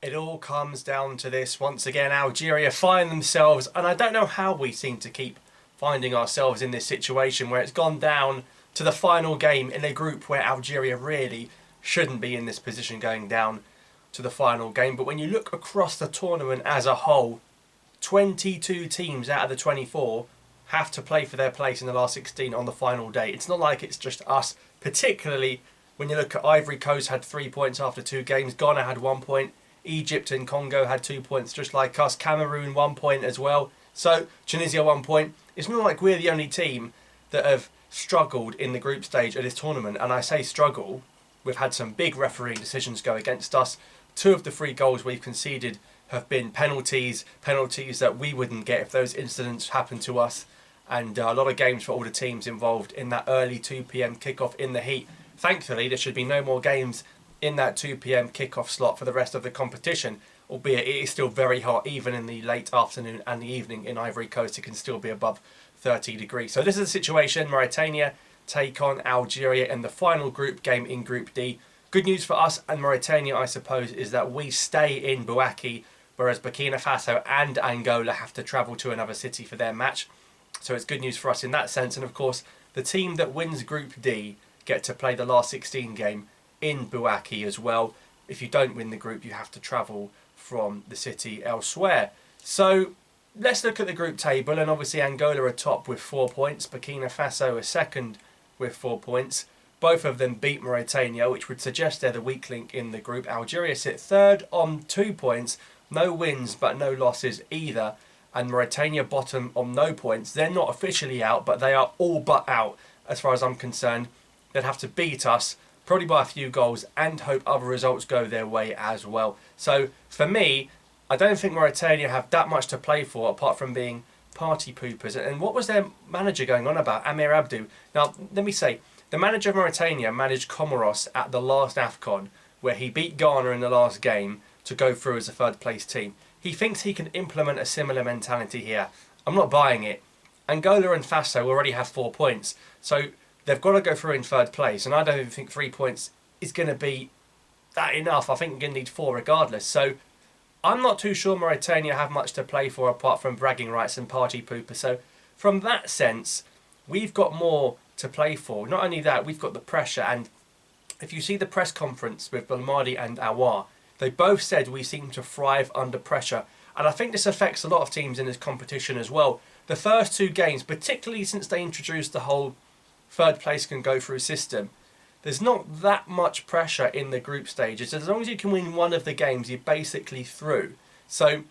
It all comes down to this. Once again, Algeria find themselves, and I don't know how we seem to keep finding ourselves in this situation where it's gone down to the final game in a group where Algeria really shouldn't be in this position going down to the final game. But when you look across the tournament as a whole, 22 teams out of the 24 have to play for their place in the last 16 on the final day. It's not like it's just us, particularly when you look at Ivory Coast had 3 points after 2 games, Ghana had 1 point, Egypt and Congo had 2 points just like us, Cameroon 1 point as well, so Tunisia 1 point. It's not like we're the only team that have struggled in the group stage of this tournament, and I say struggle, we've had some big refereeing decisions go against us. 2 of the 3 goals we've conceded have been penalties that we wouldn't get if those incidents happened to us, and a lot of games for all the teams involved in that early 2 p.m. kickoff in the heat. Thankfully, there should be no more games in that 2 p.m. kickoff slot for the rest of the competition, albeit it is still very hot even in the late afternoon and the evening in Ivory Coast. It can still be above 30 degrees. So this is the situation. Mauritania take on Algeria in the final group game in Group D. Good news for us and Mauritania, I suppose, is that we stay in Bouaké, whereas Burkina Faso and Angola have to travel to another city for their match. So it's good news for us in that sense. And of course, the team that wins Group D get to play the last 16 game in Bouaké as well. If you don't win the group, you have to travel from the city elsewhere. So let's look at the group table, and obviously Angola are top with 4 points, Burkina Faso are second with 4 points. Both of them beat Mauritania, which would suggest they're the weak link in the group. Algeria sit third on 2 points, no wins but no losses either, and Mauritania bottom on no points. They're not officially out, but they are all but out as far as I'm concerned. They'd have to beat us, probably by a few goals, and hope other results go their way as well. So for me, I don't think Mauritania have that much to play for apart from being party poopers. And what was their manager going on about? Amir Abdou. Now, let me say, the manager of Mauritania managed Comoros at the last AFCON, where he beat Ghana in the last game to go through as a third place team. He thinks he can implement a similar mentality here. I'm not buying it. Angola and Faso already have 4 points, so they've got to go through in third place, and I don't even think 3 points is going to be that enough. I think you're going to need 4 regardless. So I'm not too sure Mauritania have much to play for apart from bragging rights and party pooper. So from that sense, we've got more to play for. Not only that, we've got the pressure, and if you see the press conference with Belmadi and Awar, they both said we seem to thrive under pressure, and I think this affects a lot of teams in this competition as well. The first 2 games, particularly since they introduced the whole third place can go through system, there's not that much pressure in the group stages. As long as you can win one of the games, you're basically through. So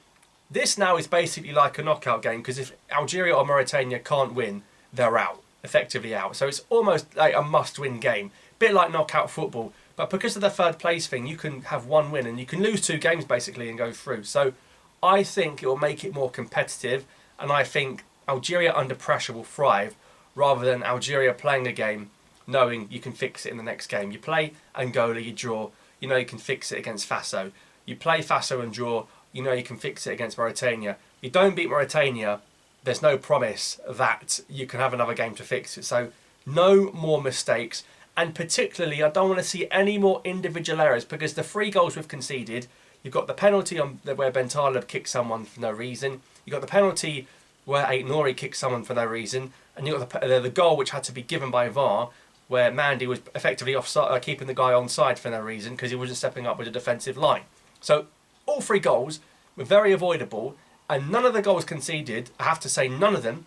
this now is basically like a knockout game, because if Algeria or Mauritania can't win, they're out, effectively out. So it's almost like a must-win game, bit like knockout football. But because of the third place thing, you can have 1 win and you can lose 2 games basically and go through. So I think it will make it more competitive, and I think Algeria under pressure will thrive, rather than Algeria playing a game knowing you can fix it in the next game. You play Angola, you draw, you know you can fix it against Faso. You play Faso and draw, you know you can fix it against Mauritania. You don't beat Mauritania, there's no promise that you can have another game to fix it. So no more mistakes, and particularly I don't want to see any more individual errors, because the 3 goals we've conceded, you've got the penalty on where Ben Taleb kicked someone for no reason, you've got the penalty where Ait-Nouri kicked someone for no reason, and you got the goal which had to be given by VAR, where Mandy was effectively offside, keeping the guy onside for no reason because he wasn't stepping up with a defensive line. So all 3 goals were very avoidable, and none of the goals conceded, I have to say none of them,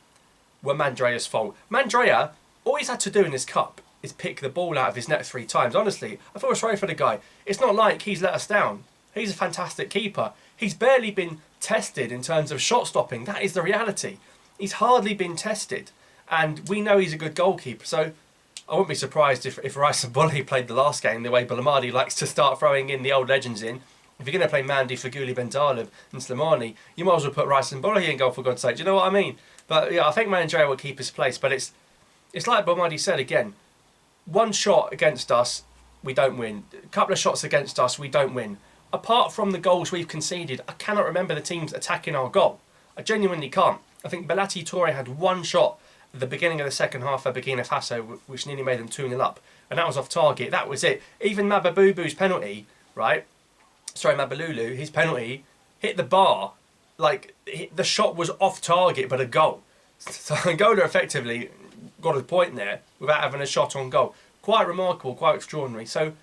were Mandrea's fault. Mandrea, all he's had to do in this cup is pick the ball out of his net 3 times. Honestly, I feel sorry for the guy. It's not like he's let us down. He's a fantastic keeper. He's barely been tested in terms of shot stopping. That is the reality. He's hardly been tested, and we know he's a good goalkeeper. So I wouldn't be surprised if Rice and Bully played the last game the way Belmadi likes to start throwing in the old legends in. If you're going to play Mandy, Faguli, Bentaleb and Slimani, you might as well put Rice and Bully in goal, for God's sake. Do you know what I mean? But yeah, I think Mandrea will keep his place. But it's like Belmadi said again, 1 shot against us, we don't win. A couple of shots against us, we don't win. Apart from the goals we've conceded, I cannot remember the teams attacking our goal. I genuinely can't. I think Belati Toure had one shot at the beginning of the second half for Burkina Faso, which nearly made them 2-0 up. And that was off target. That was it. Even Mababubu's penalty, right? Sorry, Mabalulu, his penalty hit the bar. Like, the shot was off target, but a goal. So Angola effectively got a point there without having a shot on goal. Quite remarkable, quite extraordinary. So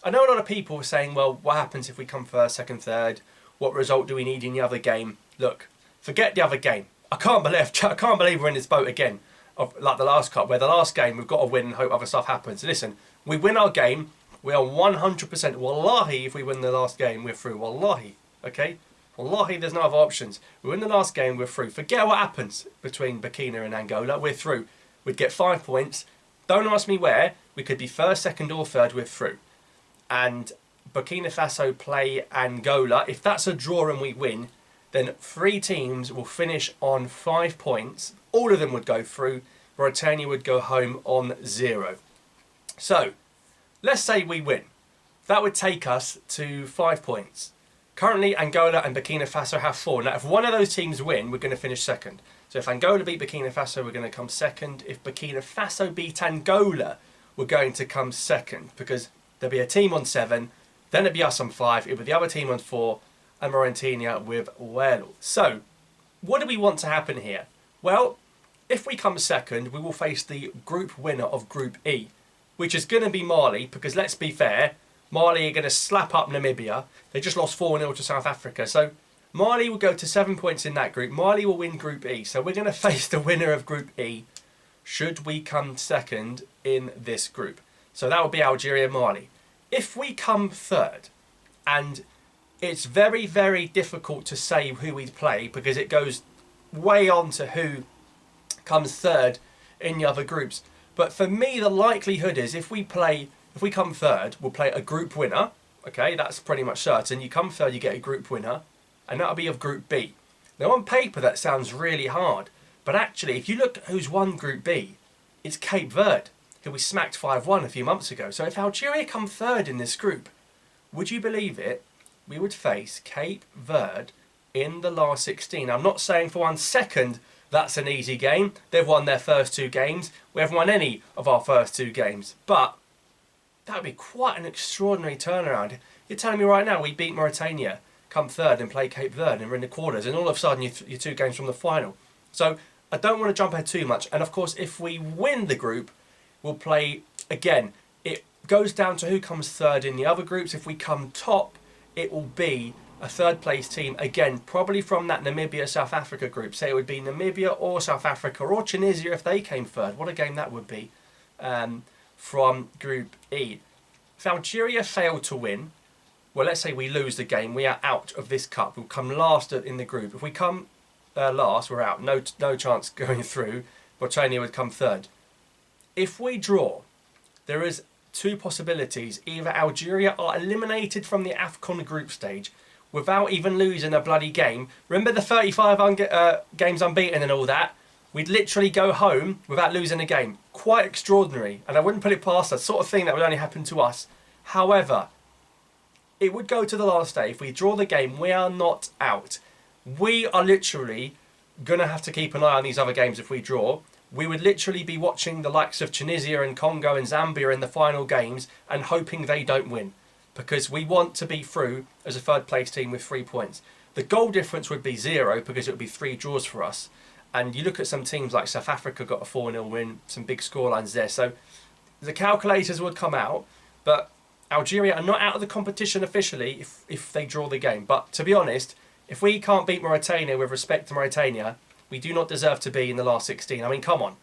I know a lot of people were saying, well, what happens if we come first, second, third? What result do we need in the other game? Look, forget the other game. I can't believe we're in this boat again, like the last cup, where the last game we've got to win and hope other stuff happens. Listen, we win our game, we are 100%, wallahi, if we win the last game, we're through. Wallahi, okay? Wallahi, there's no other options. We win the last game, we're through. Forget what happens between Burkina and Angola, we're through. We'd get 5 points. Don't ask me where. We could be first, second or third, we're through. And Burkina Faso play Angola. If that's a draw and we win, then 3 teams will finish on 5 points. All of them would go through. Mauritania would go home on 0. So, let's say we win. That would take us to 5 points. Currently, Angola and Burkina Faso have 4. Now, if one of those teams win, we're going to finish second. So if Angola beat Burkina Faso, we're going to come second. If Burkina Faso beat Angola, we're going to come second. Because there'll be a team on 7, then it'll be us on 5, it'll be the other team on 4, and Mauritania with Wales. So, what do we want to happen here? Well, if we come second, we will face the group winner of Group E, which is going to be Mali, because let's be fair, Mali are going to slap up Namibia. They just lost 4-0 to South Africa. So, Mali will go to 7 points in that group. Mali will win Group E. So, we're going to face the winner of Group E should we come second in this group. So, that would be Algeria, Mali. If we come third, and it's very, very difficult to say who we'd play because it goes way on to who comes third in the other groups. But for me, the likelihood is if we come third, we'll play a group winner. Okay, that's pretty much certain. You come third, you get a group winner, and that'll be of Group B. Now, on paper, that sounds really hard. But actually, if you look at who's won Group B, it's Cape Verde, who we smacked 5-1 a few months ago. So if Algeria come third in this group, would you believe it? We would face Cape Verde in the last 16. I'm not saying for 1 second that's an easy game. They've won their first 2 games. We haven't won any of our first 2 games. But that would be quite an extraordinary turnaround. You're telling me right now we beat Mauritania, come third and play Cape Verde and we're in the quarters, and all of a sudden you're 2 games from the final. So I don't want to jump ahead too much. And of course, if we win the group, we'll play again. It goes down to who comes third in the other groups. If we come top, it will be a third place team, again, probably from that Namibia-South Africa group. Say it would be Namibia or South Africa or Tunisia if they came third. What a game that would be from Group E. If Algeria failed to win, well, let's say we lose the game, we are out of this cup. We'll come last in the group. If we come last, we're out. No chance going through. Mauritania would come third. If we draw, there is 2 possibilities. Either Algeria are eliminated from the AFCON group stage without even losing a bloody game. Remember the 35 games unbeaten and all that? We'd literally go home without losing a game. Quite extraordinary. And I wouldn't put it past us. Sort of thing that would only happen to us. However, it would go to the last day. If we draw the game, we are not out. We are literally going to have to keep an eye on these other games if we draw. We would literally be watching the likes of Tunisia and Congo and Zambia in the final games and hoping they don't win, because we want to be through as a third place team with 3 points. The goal difference would be 0 because it would be 3 draws for us. And you look at some teams like South Africa got a 4-0 win, some big scorelines there. So the calculators would come out, but Algeria are not out of the competition officially if they draw the game. But to be honest, if we can't beat Mauritania with respect to Mauritania, we do not deserve to be in the last 16. I mean, come on.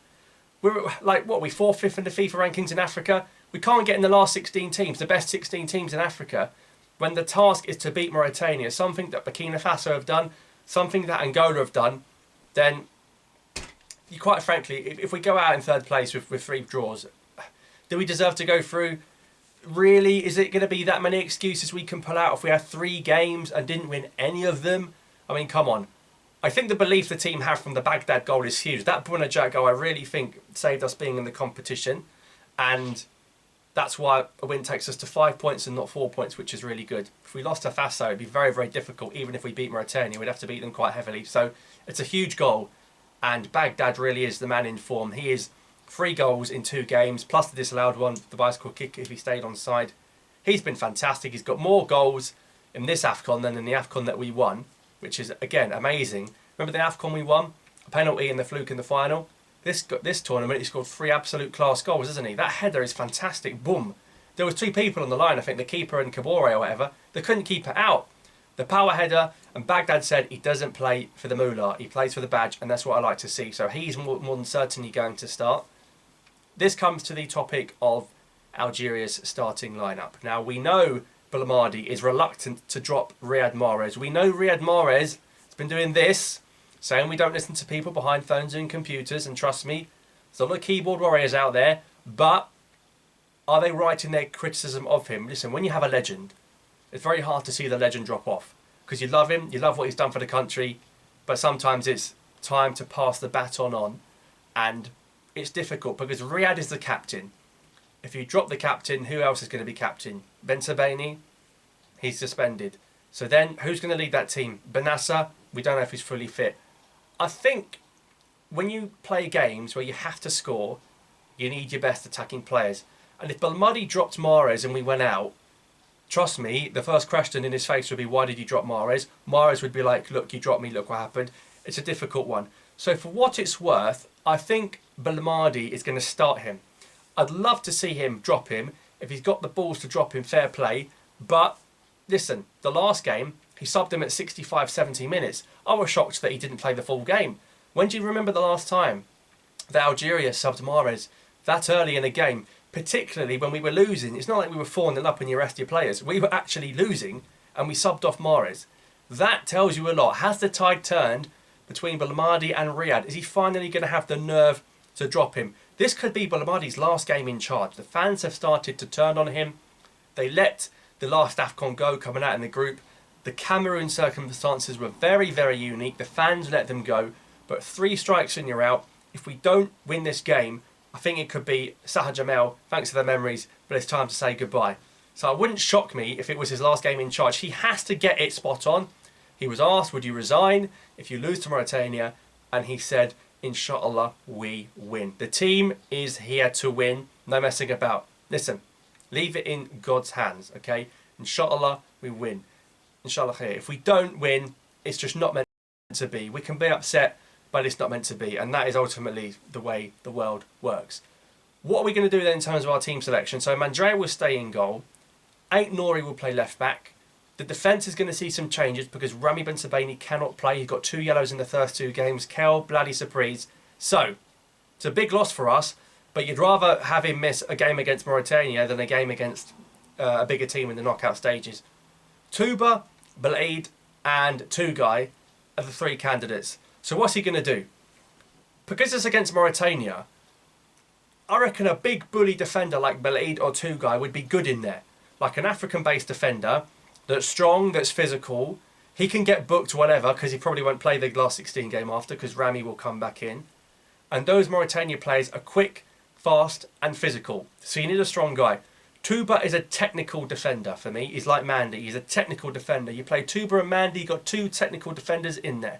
We're like, what, we 4th, 5th in the FIFA rankings in Africa? We can't get in the last 16 teams, the best 16 teams in Africa, when the task is to beat Mauritania, something that Burkina Faso have done, something that Angola have done. Then, quite frankly, if we go out in third place with 3 draws, do we deserve to go through? Really, is it going to be that many excuses we can pull out if we had 3 games and didn't win any of them? I mean, come on. I think the belief the team have from the Baghdad goal is huge. That Bounedjah goal, I really think, saved us being in the competition. And that's why a win takes us to 5 points and not 4 points, which is really good. If we lost to Faso, it'd be very, very difficult. Even if we beat Mauritania, we'd have to beat them quite heavily. So it's a huge goal. And Baghdad really is the man in form. He is 3 goals in 2 games, plus the disallowed one, the bicycle kick if he stayed on side. He's been fantastic. He's got more goals in this AFCON than in the AFCON that we won, which is, again, amazing. Remember the AFCON we won? A penalty and the fluke in the final? This tournament, he scored 3 absolute class goals, isn't he? That header is fantastic. Boom. There was 2 people on the line, I think the keeper and Kabore or whatever. They couldn't keep it out. The power header, and Baghdad said he doesn't play for the moolah. He plays for the badge, and that's what I like to see. So he's more than certainly going to start. This comes to the topic of Algeria's starting lineup. Now, we know Belmadi is reluctant to drop Riyad Mahrez. We know Riyad Mahrez has been doing this, saying we don't listen to people behind phones and computers, and trust me, there's a lot of keyboard warriors out there, but are they right in their criticism of him? Listen, when you have a legend, it's very hard to see the legend drop off, because you love him, you love what he's done for the country, but sometimes it's time to pass the baton on, and it's difficult because Riyad is the captain. If you drop the captain, who else is going to be captain? Ben Sebaini, he's suspended. So then, who's going to lead that team? Benassa, we don't know if he's fully fit. I think when you play games where you have to score, you need your best attacking players. And if Belmadi dropped Mahrez and we went out, trust me, the first question in his face would be, why did you drop Mahrez? Mahrez would be like, look, you dropped me, look what happened. It's a difficult one. So for what it's worth, I think Belmadi is going to start him. I'd love to see him drop him. If he's got the balls to drop him, fair play. But listen, the last game, he subbed him at 65, 70 minutes. I was shocked that he didn't play the full game. When do you remember the last time that Algeria subbed Mahrez that early in a game? Particularly when we were losing. It's not like we were 4-0 up and you rest your players. We were actually losing and we subbed off Mahrez. That tells you a lot. Has the tide turned between Belmadi and Riyad? Is he finally going to have the nerve to drop him? This could be Belmadi's last game in charge. The fans have started to turn on him. They let the last AFCON go coming out in the group. The Cameroon circumstances were very, very unique. The fans let them go. But 3 strikes and you're out. If we don't win this game, I think it could be Saha Jamel, thanks for the memories, but it's time to say goodbye. So it wouldn't shock me if it was his last game in charge. He has to get it spot on. He was asked, would you resign if you lose to Mauritania? And he said, Inshallah, we win. The team is here to win. No messing about. Listen, leave it in God's hands, okay? Inshallah, we win. Inshallah khair. If we don't win, it's just not meant to be. We can be upset, but it's not meant to be. And that is ultimately the way the world works. What are we going to do then in terms of our team selection? So Mandrea will stay in goal. Ait-Nouri will play left back. The defence is going to see some changes because Rami Ben Sebaini cannot play. He's got 2 yellows in the first 2 games. Kel, bloody surprise. So, it's a big loss for us, but you'd rather have him miss a game against Mauritania than a game against a bigger team in the knockout stages. Touba, Belaid and Tugay are the 3 candidates. So what's he going to do? Because it's against Mauritania, I reckon a big bully defender like Belaid or Tugay would be good in there. Like an African-based defender that's strong, that's physical. He can get booked whatever because he probably won't play the last 16 game after because Rami will come back in. And those Mauritania players are quick, fast and physical. So you need a strong guy. Touba is a technical defender for me. He's like Mandy. He's a technical defender. You play Touba and Mandy, you got 2 technical defenders in there.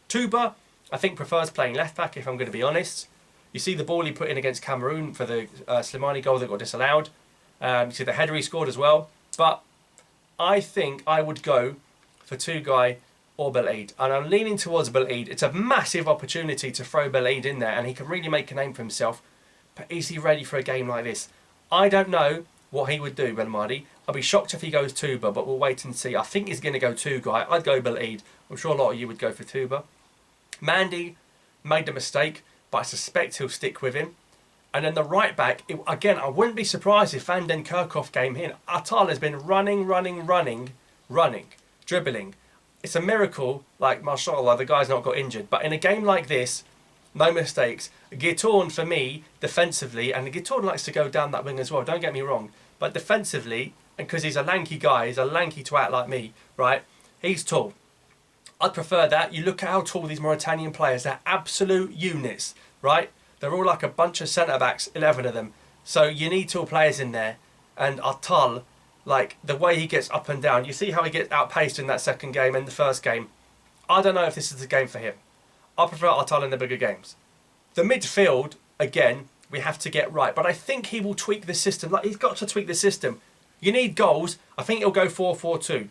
Touba, I think, prefers playing left back, if I'm going to be honest. You see the ball he put in against Cameroon for the Slimani goal that got disallowed. You see the header he scored as well. But I think I would go for Tugay or Belaid. And I'm leaning towards Belaid. It's a massive opportunity to throw Belaid in there and he can really make a name for himself. But is he ready for a game like this? I don't know what he would do, Belmadi. I'll be shocked if he goes Touba, but we'll wait and see. I think he's going to go Tugay. I'd go Belaid. I'm sure a lot of you would go for Touba. Mandy made a mistake, but I suspect he'll stick with him. And then the right back, again, I wouldn't be surprised if Van den Kerkhoff came in. Atal has been running, dribbling. It's a miracle, like, mashallah, the guy's not got injured. But in a game like this, no mistakes. Guitourne, for me, defensively, and Guitourne likes to go down that wing as well, don't get me wrong. But defensively, and because he's a lanky guy, he's a lanky twat like me, right? He's tall. I'd prefer that. You look at how tall these Mauritanian players, they're absolute units, right? They're all like a bunch of centre-backs, 11 of them. So you need tall players in there. And Atal, like, the way he gets up and down, you see how he gets outpaced in that second game and the first game. I don't know if this is the game for him. I prefer Artal in the bigger games. The midfield, again, we have to get right. But I think he will tweak the system. Like, he's got to tweak the system. You need goals. I think he'll go 4-4-2.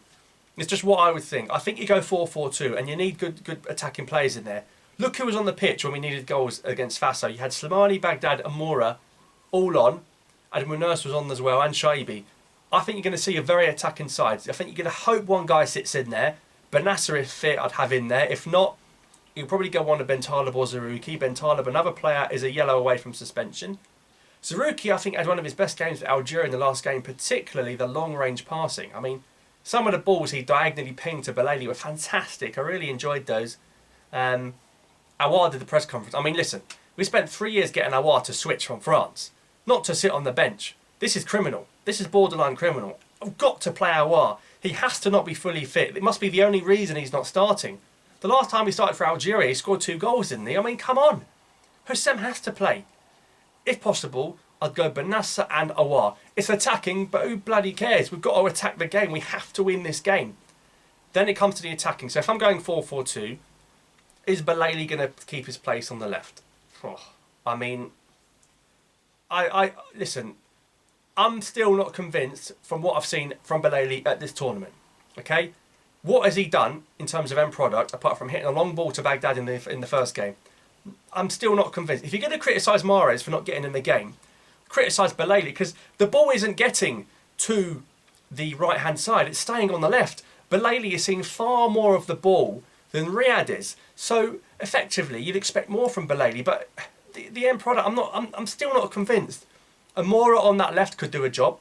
It's just what I would think. I think you go 4-4-2 and you need good attacking players in there. Look who was on the pitch when we needed goals against Faso. You had Slimani, Baghdad and Moura all on. Adem Nurse was on as well, and Shaibi. I think you're going to see a very attacking side. I think you're going to hope one guy sits in there. Benasser, if fit, I'd have in there. If not, you'll probably go on to Bentaleb or Zarouki. Bentaleb, another player, is a yellow away from suspension. Zarouki, I think, had one of his best games for Algeria in the last game, particularly the long-range passing. I mean, some of the balls he diagonally pinged to Belali were fantastic. I really enjoyed those. Aouar did the press conference. I mean, listen, we spent 3 years getting Aouar to switch from France, not to sit on the bench. This is criminal. This is borderline criminal. I've got to play Aouar. He has to not be fully fit. It must be the only reason he's not starting. The last time he started for Algeria, he scored 2 goals, didn't he? I mean, come on. Houssem has to play. If possible, I'd go Benasser and Aouar. It's attacking, but who bloody cares? We've got to attack the game. We have to win this game. Then it comes to the attacking. So if I'm going 4-4-2, is Belali going to keep his place on the left? Oh, I mean, listen, I'm still not convinced from what I've seen from Belali at this tournament. Okay? What has he done in terms of end product, apart from hitting a long ball to Baghdad in the first game? I'm still not convinced. If you're going to criticise Mahrez for not getting in the game, criticise Belali, because the ball isn't getting to the right-hand side. It's staying on the left. Belali is seeing far more of the ball than Riyad is. So, effectively, you'd expect more from Belali, but the end product, I'm still not convinced. Amora on that left could do a job.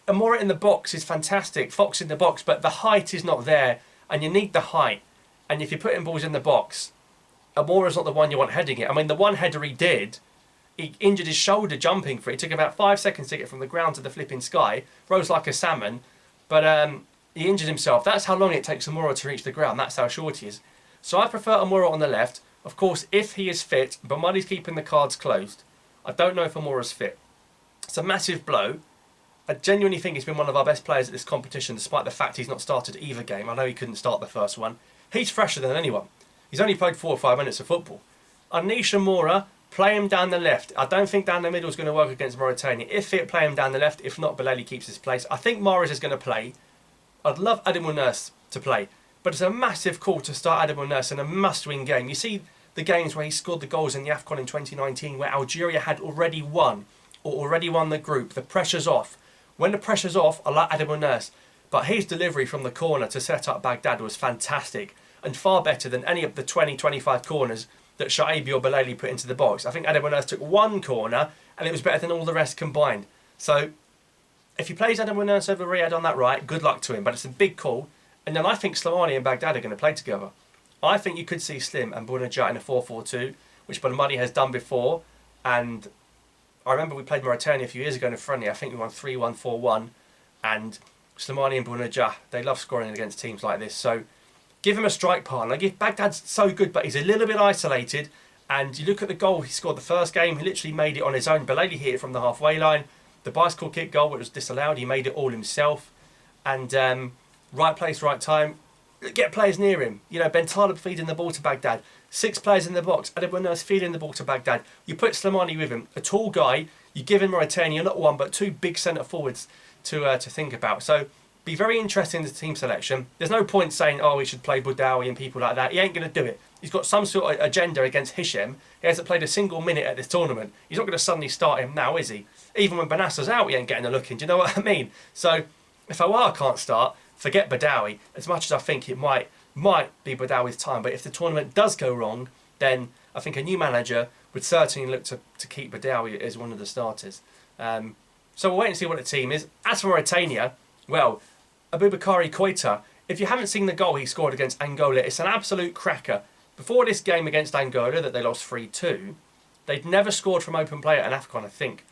Amora in the box is fantastic. Fox in the box, but the height is not there, and you need the height. And if you're putting balls in the box, Amora's not the one you want heading it. I mean, the one header he did, he injured his shoulder jumping for it. It took about 5 seconds to get from the ground to the flipping sky. Rose like a salmon, but he injured himself. That's how long it takes Amora to reach the ground. That's how short he is. So I prefer Amora on the left. Of course, if he is fit, but Muddy's keeping the cards closed. I don't know if Amora's fit. It's a massive blow. I genuinely think he's been one of our best players at this competition, despite the fact he's not started either game. I know he couldn't start the first one. He's fresher than anyone. He's only played 4 or 5 minutes of football. Anish Amora, play him down the left. I don't think down the middle is going to work against Mauritania. If fit, play him down the left. If not, Belali keeps his place. I think Mahrez is going to play. I'd love Adem Nurse to play. But it's a massive call to start Adem Nurse in a must-win game. You see the games where he scored the goals in the AFCON in 2019, where Algeria had already won, or already won the group. The pressure's off. When the pressure's off, I like Adem Nurse. But his delivery from the corner to set up Baghdad was fantastic, and far better than any of the 20-25 corners that Shaibi or Belali put into the box. I think Adem Nurse took 1 corner, and it was better than all the rest combined. So, if he plays Adem Nurse over Riyad on that right, good luck to him. But it's a big call. And then I think Slimani and Baghdad are going to play together. I think you could see Slim and Bounedjah in a 4-4-2, which Bonamadi has done before. And I remember we played Mauritania a few years ago in a friendly. I think we won 3-1, 4-1. And Slimani and Bounedjah, they love scoring against teams like this. So give him a strike partner. Like, Baghdad's so good, but he's a little bit isolated. And you look at the goal he scored the first game, he literally made it on his own. Belali hit it from the halfway line. The bicycle kick goal, which was disallowed, he made it all himself. And right place, right time. Get players near him. You know, Bentaleb feeding the ball to Baghdad. 6 players in the box. Adem Nurse feeding the ball to Baghdad. You put Slimani with him. A tall guy. You give him Mauritania, not 1, but 2 big centre forwards to think about. So, be very interesting in the team selection. There's no point saying, oh, we should play Boudaoui and people like that. He ain't going to do it. He's got some sort of agenda against Hichem. He hasn't played a single minute at this tournament. He's not going to suddenly start him now, is he? Even when Benasser's out, he ain't getting a look in. Do you know what I mean? So, if Aouar can't start, forget Boudaoui. As much as I think it might be Boudaoui's time, but if the tournament does go wrong, then I think a new manager would certainly look to keep Boudaoui as one of the starters. So we'll wait and see what the team is. As for Mauritania, well, Aboubakari Koita, if you haven't seen the goal he scored against Angola, it's an absolute cracker. Before this game against Angola that they lost 3-2, they'd never scored from open play at an AFCON, I think.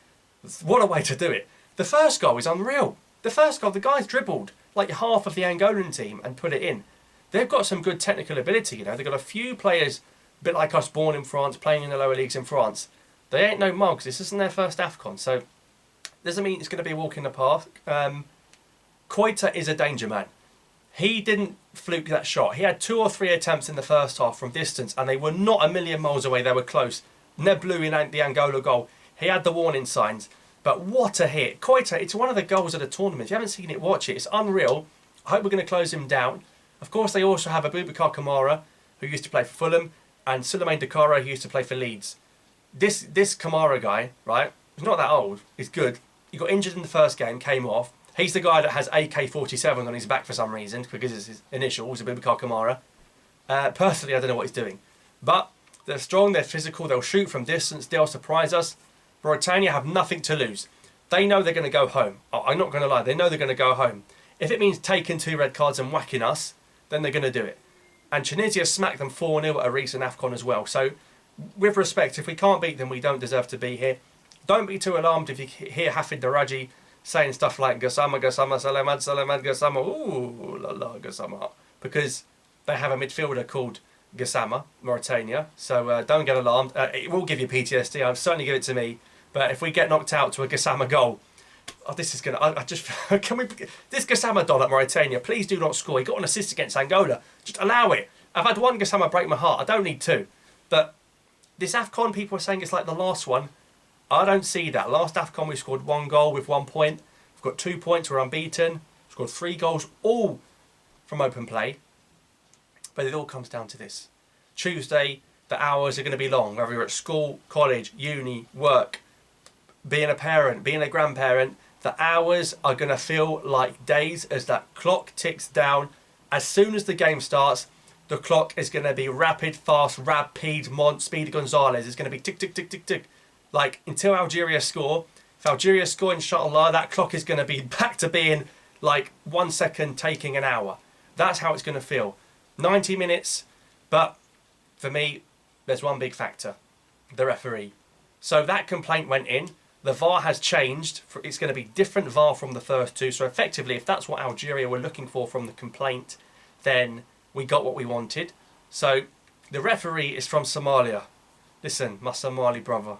What a way to do it. The first goal is unreal. The first goal, the guy's dribbled like half of the Angolan team and put it in. They've got some good technical ability, you know. They've got a few players, a bit like us, born in France, playing in the lower leagues in France. They ain't no mugs. This isn't their first AFCON, so doesn't mean it's going to be a walk in the park. Koita is a danger man. He didn't fluke that shot. He had 2 or 3 attempts in the first half from distance, and they were not a million miles away. They were close. Ned blew in the Angola goal. He had the warning signs. But what a hit. Koita, it's one of the goals of the tournament. If you haven't seen it, watch it. It's unreal. I hope we're going to close him down. Of course, they also have Abubakar Kamara, who used to play for Fulham, and Souleymane Dakara, who used to play for Leeds. This Kamara guy, right, he's not that old. He's good. He got injured in the first game, came off. He's the guy that has AK-47 on his back for some reason, because it's his initials, Abubakar Kamara. Personally, I don't know what he's doing. But they're strong, they're physical, they'll shoot from distance, they'll surprise us. Mauritania have nothing to lose. They know they're going to go home. I'm not going to lie, they know they're going to go home. If it means taking 2 red cards and whacking us, then they're going to do it. And Tunisia smacked them 4-0 at a recent AFCON as well. So, with respect, if we can't beat them, we don't deserve to be here. Don't be too alarmed if you hear Hafid Daraji saying stuff like Gassama, Gassama, Salamat, Salamat, Gassama, ooh, la la, Gassama. Because they have a midfielder called Gassama, Mauritania. So don't get alarmed. It will give you PTSD. I'll certainly give it to me. But if we get knocked out to a Gassama goal, oh, this is going to... I just... Can we... This Gassama doll at Mauritania, please do not score. He got an assist against Angola. Just allow it. I've had one Gassama break my heart. I don't need 2. But this AFCON, people are saying it's like the last one. I don't see that. Last AFCON, we scored 1 goal with 1 point. We've got 2 points. We're unbeaten. We've scored 3 goals, all from open play. But it all comes down to this. Tuesday, the hours are going to be long. Whether you're at school, college, uni, work, being a parent, being a grandparent, the hours are going to feel like days as that clock ticks down. As soon as the game starts, the clock is going to be rapid, fast, rapid, Speedy Gonzalez. It's going to be tick, tick, tick, tick, tick. Like, until Algeria score. If Algeria score, inshallah, that clock is going to be back to being like 1 second taking an hour. That's how it's going to feel. 90 minutes, but for me, there's one big factor. The referee. So that complaint went in. The VAR has changed. It's going to be different VAR from the first 2. So effectively, if that's what Algeria were looking for from the complaint, then we got what we wanted. So the referee is from Somalia. Listen, my Somali brother,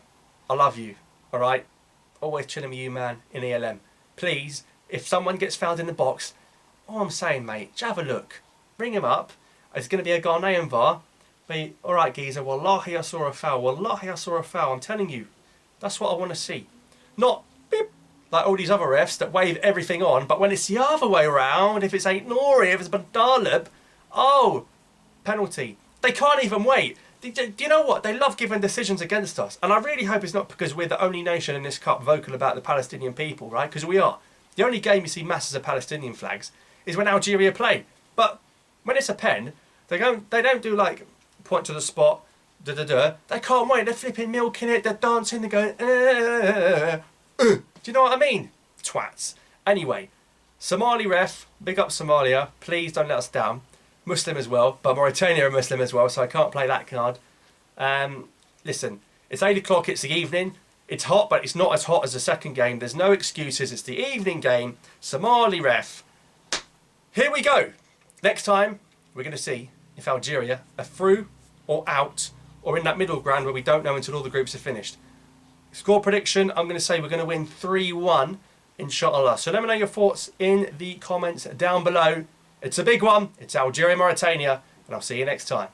I love you, all right? Always chilling with you, man, in ELM. Please, if someone gets fouled in the box, all I'm saying, mate, just have a look. Bring him up. It's going to be a Ghanaian VAR. Be, all right, geezer, wallahi, I saw a foul. Wallahi, I saw a foul. I'm telling you. That's what I want to see. Not beep, like all these other refs that wave everything on, but when it's the other way around, if it's Ait-Nouri, if it's Badalib, oh, penalty. They can't even wait. Do you know what? They love giving decisions against us. And I really hope it's not because we're the only nation in this cup vocal about the Palestinian people, right? Because we are. The only game you see masses of Palestinian flags is when Algeria play. But when it's a pen, they don't do like point to the spot, They can't wait. They're flipping milking it. They're dancing. They're going. Do you know what I mean? Twats. Anyway, Somali ref. Big up Somalia. Please don't let us down. Muslim as well, but Mauritania are Muslim as well, so I can't play that card. Listen, it's 8 o'clock. It's the evening. It's hot, but it's not as hot as the second game. There's no excuses. It's the evening game. Somali ref. Here we go. Next time, we're going to see if Algeria are through or out, or in that middle ground where we don't know until all the groups are finished. Score prediction, I'm going to say we're going to win 3-1, inshallah. So let me know your thoughts in the comments down below. It's a big one. It's Algeria, Mauritania, and I'll see you next time.